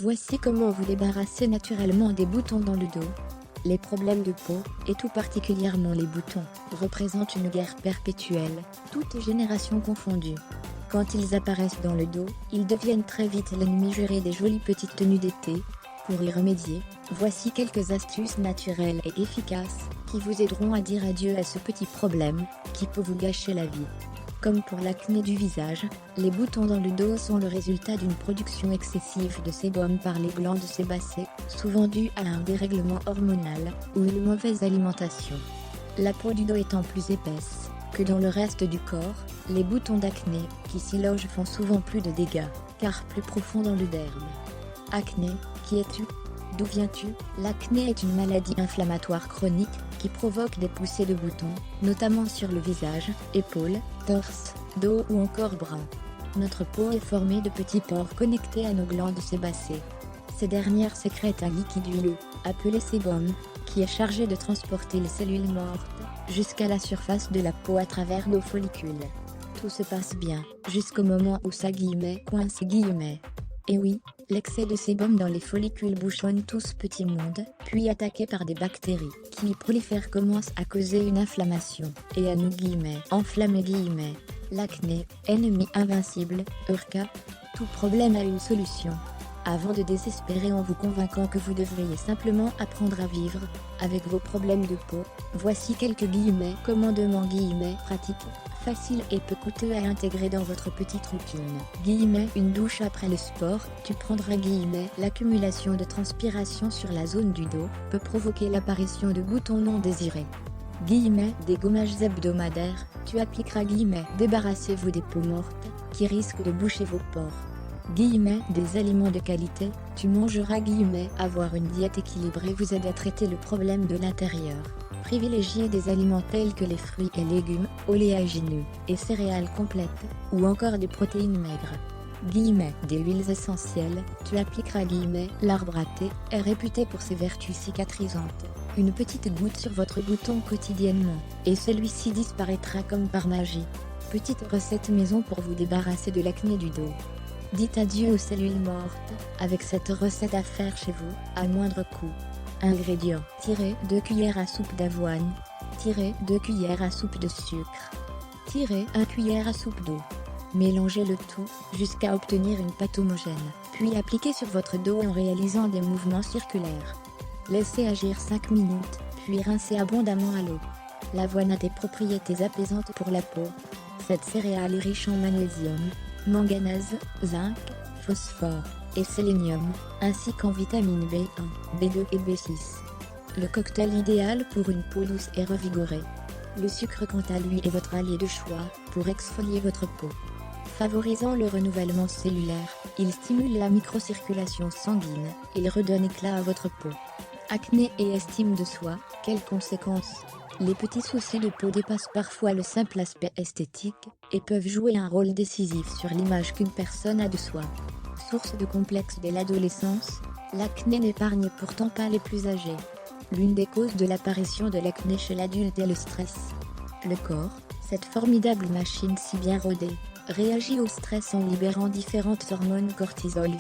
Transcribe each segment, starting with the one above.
Voici comment vous débarrasser naturellement des boutons dans le dos. Les problèmes de peau, et tout particulièrement les boutons, représentent une guerre perpétuelle, toutes générations confondues. Quand ils apparaissent dans le dos, ils deviennent très vite l'ennemi juré des jolies petites tenues d'été. Pour y remédier, voici quelques astuces naturelles et efficaces, qui vous aideront à dire adieu à ce petit problème, qui peut vous gâcher la vie. Comme pour l'acné du visage, les boutons dans le dos sont le résultat d'une production excessive de sébum par les glandes sébacées, souvent due à un dérèglement hormonal, ou une mauvaise alimentation. La peau du dos étant plus épaisse que dans le reste du corps, les boutons d'acné qui s'y logent font souvent plus de dégâts, car plus profonds dans le derme. Acné, qui es-tu? D'où viens-tu? L'acné est une maladie inflammatoire chronique qui provoque des poussées de boutons, notamment sur le visage, épaules, torse, dos ou encore bras. Notre peau est formée de petits pores connectés à nos glandes sébacées. Ces dernières sécrètent un liquide huileux, appelé sébum, qui est chargé de transporter les cellules mortes jusqu'à la surface de la peau à travers nos follicules. Tout se passe bien, jusqu'au moment où ça coince. Et oui, l'excès de sébum dans les follicules bouchonne tout ce petit monde, puis attaqué par des bactéries, qui y prolifèrent commence à causer une inflammation, et à nous enflammer. L'acné, ennemi invincible, Urca. Tout problème a une solution. Avant de désespérer en vous convainquant que vous devriez simplement apprendre à vivre avec vos problèmes de peau, voici quelques commandements pratiques, faciles et peu coûteux à intégrer dans votre petite routine. Une douche après le sport, tu prendras l'accumulation de transpiration sur la zone du dos peut provoquer l'apparition de boutons non désirés. Des gommages hebdomadaires, tu appliqueras débarrassez-vous des peaux mortes qui risquent de boucher vos pores. Des aliments de qualité, tu mangeras avoir une diète équilibrée vous aide à traiter le problème de l'intérieur. Privilégiez des aliments tels que les fruits et légumes, oléagineux, et céréales complètes, ou encore des protéines maigres. Des huiles essentielles, tu appliqueras l'arbre à thé est réputé pour ses vertus cicatrisantes. Une petite goutte sur votre bouton quotidiennement, et celui-ci disparaîtra comme par magie. Petite recette maison pour vous débarrasser de l'acné du dos. Dites adieu aux cellules mortes, avec cette recette à faire chez vous, à moindre coût. Ingrédients: 2 cuillères à soupe d'avoine, 2 cuillères à soupe de sucre, 1 cuillère à soupe d'eau. Mélangez le tout, jusqu'à obtenir une pâte homogène, puis appliquez sur votre dos en réalisant des mouvements circulaires. Laissez agir 5 minutes, puis rincez abondamment à l'eau. L'avoine a des propriétés apaisantes pour la peau. Cette céréale est riche en magnésium, manganèse, zinc, phosphore et sélénium, ainsi qu'en vitamines B1, B2 et B6. Le cocktail idéal pour une peau douce et revigorée. Le sucre quant à lui est votre allié de choix pour exfolier votre peau. Favorisant le renouvellement cellulaire, il stimule la microcirculation sanguine, il redonne éclat à votre peau. Acné et estime de soi, quelles conséquences? Les petits soucis de peau dépassent parfois le simple aspect esthétique, et peuvent jouer un rôle décisif sur l'image qu'une personne a de soi. Source de complexe dès l'adolescence, l'acné n'épargne pourtant pas les plus âgés. L'une des causes de l'apparition de l'acné chez l'adulte est le stress. Le corps, cette formidable machine si bien rodée, réagit au stress en libérant différentes hormones cortisol,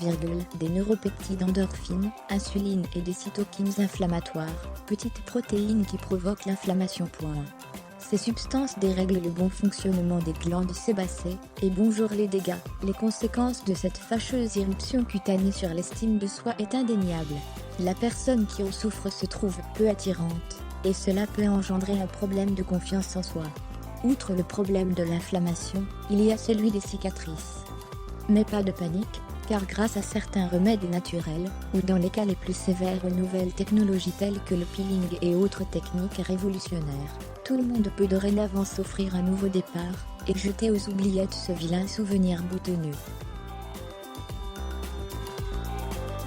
des neuropeptides endorphines, insuline et des cytokines inflammatoires, petites protéines qui provoquent l'inflammation. Ces substances dérèglent le bon fonctionnement des glandes sébacées, et bonjour les dégâts. Les conséquences de cette fâcheuse éruption cutanée sur l'estime de soi est indéniable. La personne qui en souffre se trouve peu attirante, et cela peut engendrer un problème de confiance en soi. Outre le problème de l'inflammation, il y a celui des cicatrices. Mais pas de panique, car grâce à certains remèdes naturels, ou dans les cas les plus sévères aux nouvelles technologies telles que le peeling et autres techniques révolutionnaires, tout le monde peut dorénavant s'offrir un nouveau départ, et jeter aux oubliettes ce vilain souvenir boutonneux.